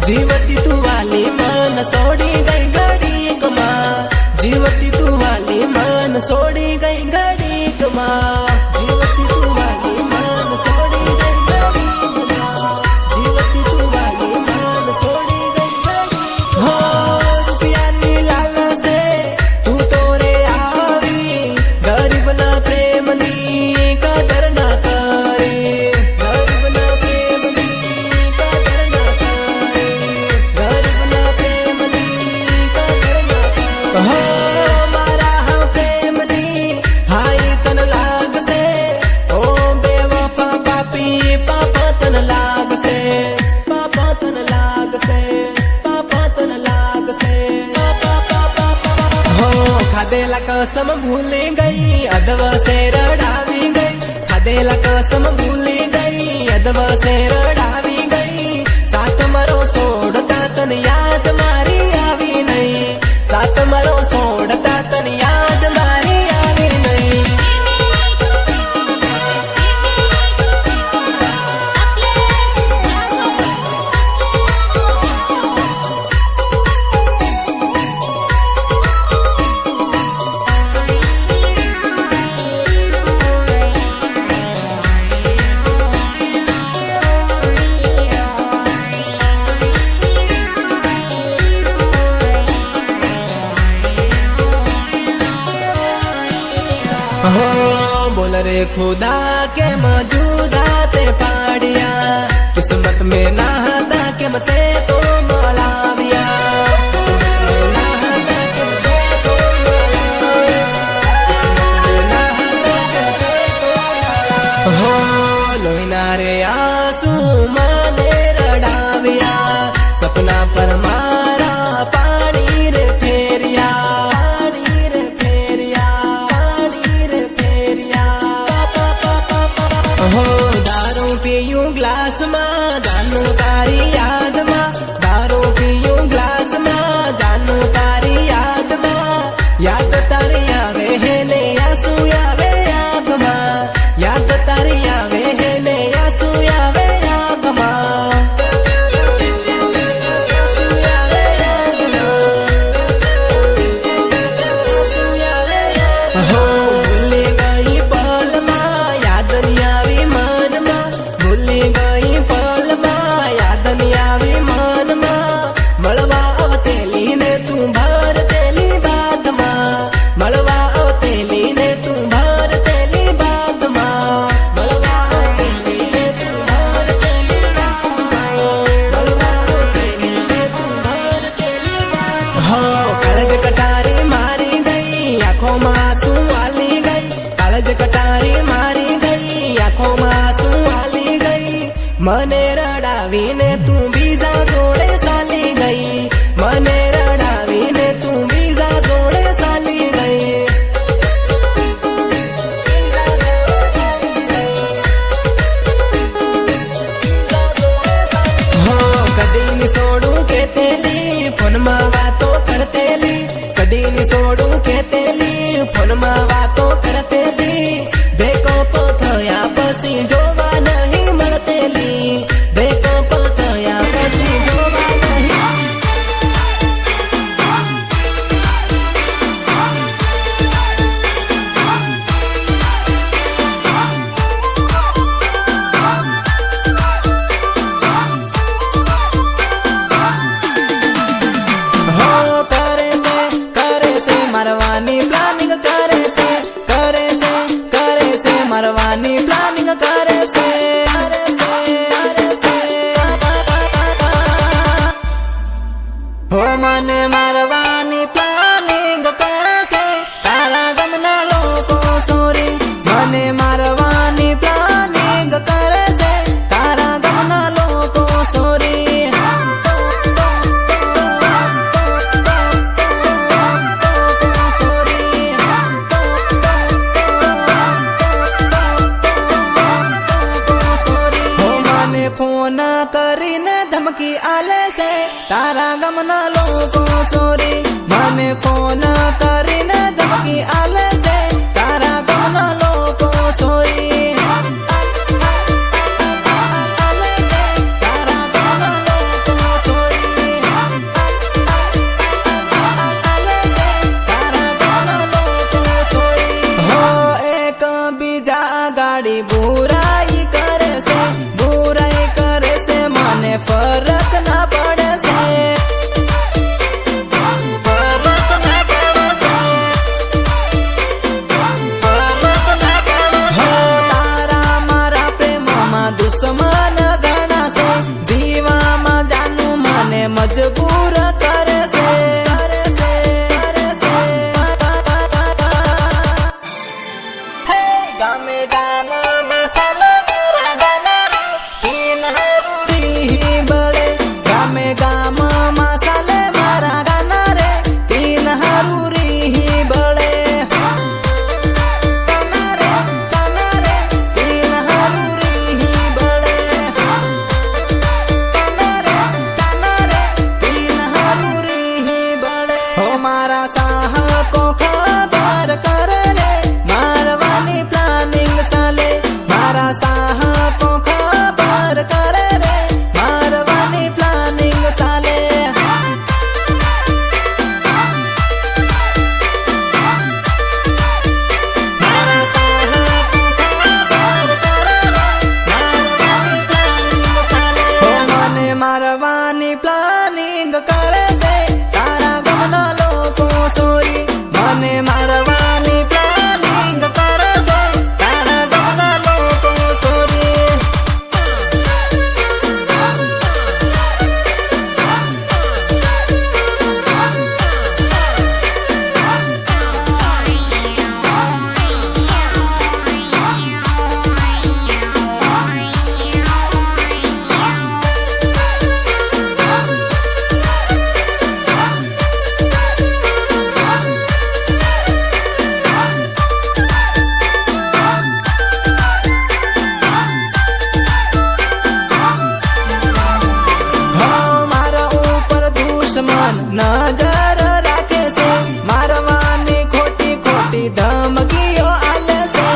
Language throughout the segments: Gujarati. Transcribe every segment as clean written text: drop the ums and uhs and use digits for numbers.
जीवती तू वाली मन सोड़ी गई घड़ी कमा जीवती तू वाली मन सोड़ी गई घड़ी कमा जीवती तू वाली मन सोड़ी गई घड़ी कमा जीवती तू वाली मन सोड़ी गई घड़ी हो रुपया नी लाल से तू तोरे आवी गरीब ना प्रेम नी कदर ना करे गरीब ना प्रेम नी कदर ना करे गरीब ना प्रेम नी कदर ना करे हो मारा हाँ प्रेम नी हाय तन लाग से ओ बेवफा पापी पापा तन लाग से पापा तन लाग से पापा तन लाग से हो खादेला कसम भूल गई अदब से रड़ावी गई खादेला कसम भूल गई अदब से रड़ावी गई साथ मरो सोड़ता तन याद मारी आवी नहीं साथ मरो सोड़ता तन याद मारी आवी नहीं हो बोल रे खुदा के मौजूदा ते पाड़िया किस्मत में ना था के मते तो मलाविया हो लोइना रे आंसू माने रड़ाविया सपना पर मारा पानी रे फेरिया पानी रे फेरिया पानी रे फेरिया हो दारू पीयूं ग्लास में जानू तारी याद में दारू पीयूं ग्लास में जानू तारी याद में याद तारी आवे है ने आंसू आवे आँख में याद तारी आवे है ने आंसू आवे आँख में हो भूली गई पल में याद नहीं आवी मन में भूली गई पल में याद नहीं आवी मन में मलवा अवतेली ने तू भर तेली बात में मलवा अवतेली ने तू भर तेली बात में मलवा अवतेली ने तू भर तेली बात में मलवा अवतेली ने तू भर तेली बात हो कालज कटारी मारी गई आंखों में आंसू वाली गई कालज कटारी मारी गई आंखों में आंसू वाली गई मने रड़ावी ने तू बीजा जोड़े साली गई मने रड़ावी ने तू बीजा जोड़े साली गई हो कदी नी सोडू के तेली फोन में वातो करतेली कदी नी सोडू के तेली फोन में वातो करतेली बेकोप थया पसी जोवा नहीं મળતેલી बेकोप थया पसी जोवा नहीं हो करे से मरवानी प्लानिंग करे से मरवानी प्लानिंग करे से हो मने मरवानी प्लानिंग करे से तारा गमना लोको सोरी मने मरवानी प्लानिंग करे से तारा गमना लोको सोरी फोन કરીને ધમકી આલે છે તારા ગમના લોકો સોરી મને ફોન કરીને ધમકી આલે છે તારા ગમના લોકો સોરી આલે છે તારા ગમના લોકો સોરી મળવાની પ્લાનિંગ કરે છે તારા ગામના લોકો સોરી મને મારવાની પ્લાનિંગ કરે છે તારા ગામના લોકો સોરી નજર રાખે છે મારવાની ખોટી ખોટી ધમકીઓ આલે છે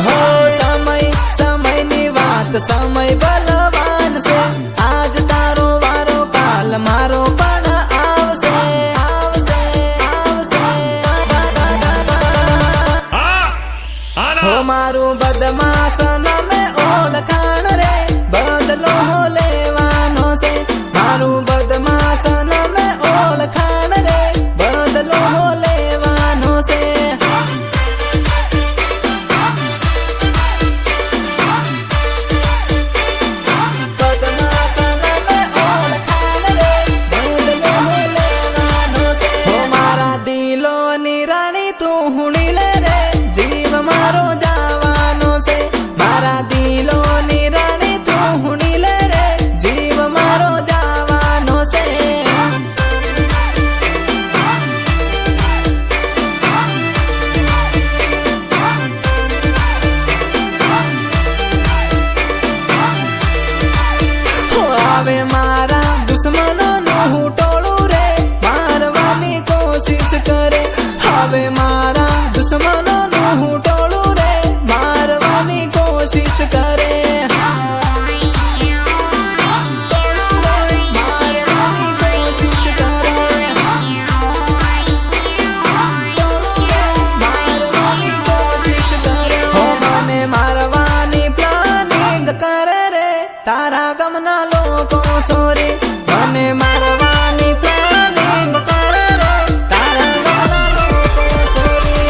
હો સમયની વાત સમય બલવાન છે આજ તારો વારો કાલ મારો પણ આવશે આવશે આવશે હો મારું બદમાશ નામે ઓળખાણ રે બદલો લેવાનો છે મારું બદમાશ નામે ઓળખાણ રે બદલો લેવાનો છે બદમાશ નામે ઓળખાણ રે બદલો લેવાનો છે હો મારા દિલોની રાણી તું હુણી લે રે જીવ મારો જવાનો છે મારા દિલોની રાણી તું હુણી લે રે જીવ મારો જવાનો છે હવે મારા દુશ્મનોનું હું ટોળું રે મારવાની કોશિશ કરે હવે મારા દુશ્મનોનું હું ટોળું રે મારવાની કોશિશ કરે મારવાની કોશિશ કરે મારવાની કોશિશ કરે હો મને મારવાની પ્લાનિંગ કરે રે તારા ગામના લોકો સોરી મને મારવાની પ્લાનિંગ કરે રે તારા ગામના લોકો સોરી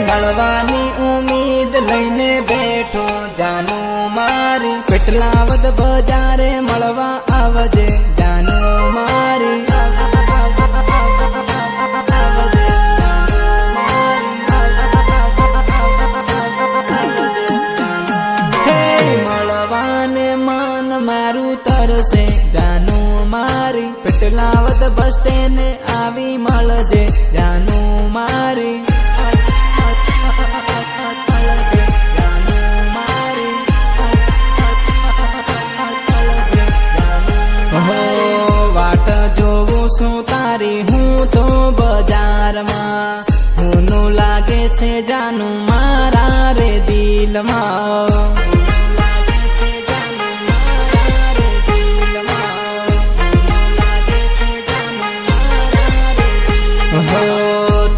મળવાની ઉમ્મીદ લઈને બેઠો જાનું મારી પેટલાવદ બજારે મળવા આવજે જાનું મારી હે મળવાને મન મારું તરસે જાનું મારી પેટલાવદ બસ સ્ટેન્ડે આવી મળજે જાનું મારી વાટ જોવું શું તારી હું તો બજારમાં હુંનું લાગે છે જાનું મારા રે દિલમાં હો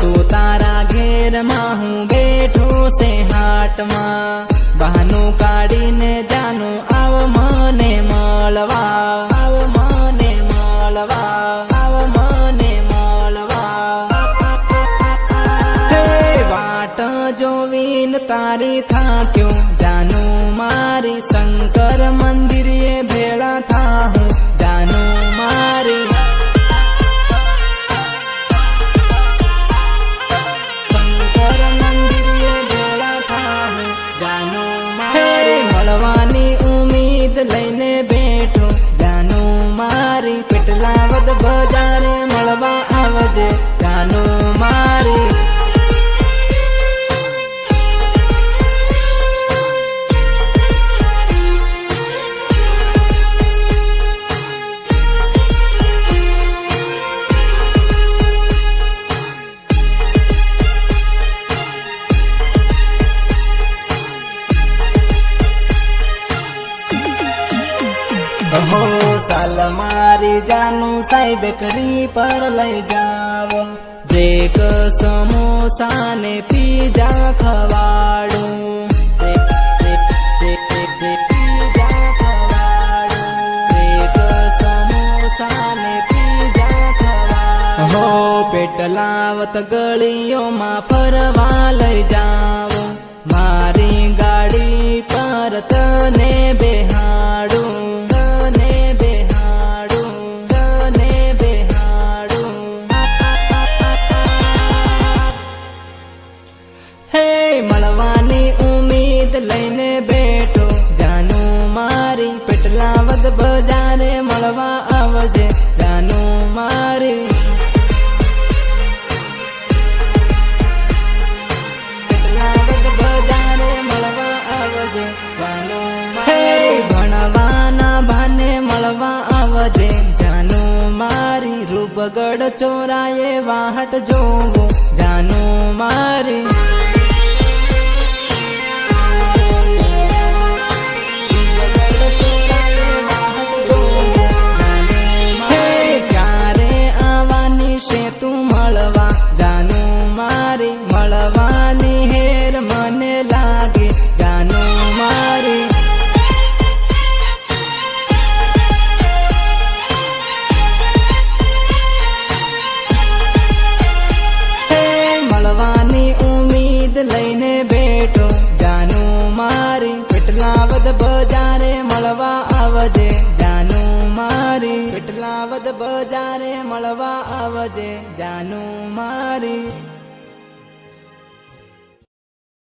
તું તારા ઘેરમાં હું બેઠો છે હાટમાં બહાનું કાઢીને જાનું આવ મને મળવા આવ મને મળવા આવ મને મળવા હે વાટ જોવીન તારી થાક્યો જાનું મારી શંકર મંદિરે ભેળા થાહું જાનું મારી શંકર મંદિરે ભેળા થાહું જાનું મારી મળવાની ઉમ્મીદ લઈને બેઠો જાનું મારી પેટલાવદ બજારે મળવા આવજે જાનું મારી સાલ મારી જાનું સાહેબ કરી પર લઈ જાવો બ્રેક સમોસા ને પીઝા ખવાડું પીઝા ખવાડું બ્રેક સમોસા ને પીઝા ખવાડું હો પેટલાવત ગળીઓમાં ફરવા લઈ જાવો મારી ગાડી પર તને બેહાડું તને બેહાડું તને બેહાડું હે મળવાની ઉમ્મીદ લઈને બેઠો જાનું મારી પેટલાવદ બજારે મળવા આવજે જાનું મારી ભણવાના ભાને મળવા આવજે જાનું મારી રૂપગઢ ચોરાએ વાહટ જોવું જાનું મારી ક્યારે આવવાની છે તું મળવા જાનું મારી મળવાની હેર મને લાગે જાનું મારી લઈને બેઠો જાનું મારી પેટલાવદ બજારે મળવા આવજે જાનું મારી પેટલાવદ બજારે મળવા આવજે જાનું મારી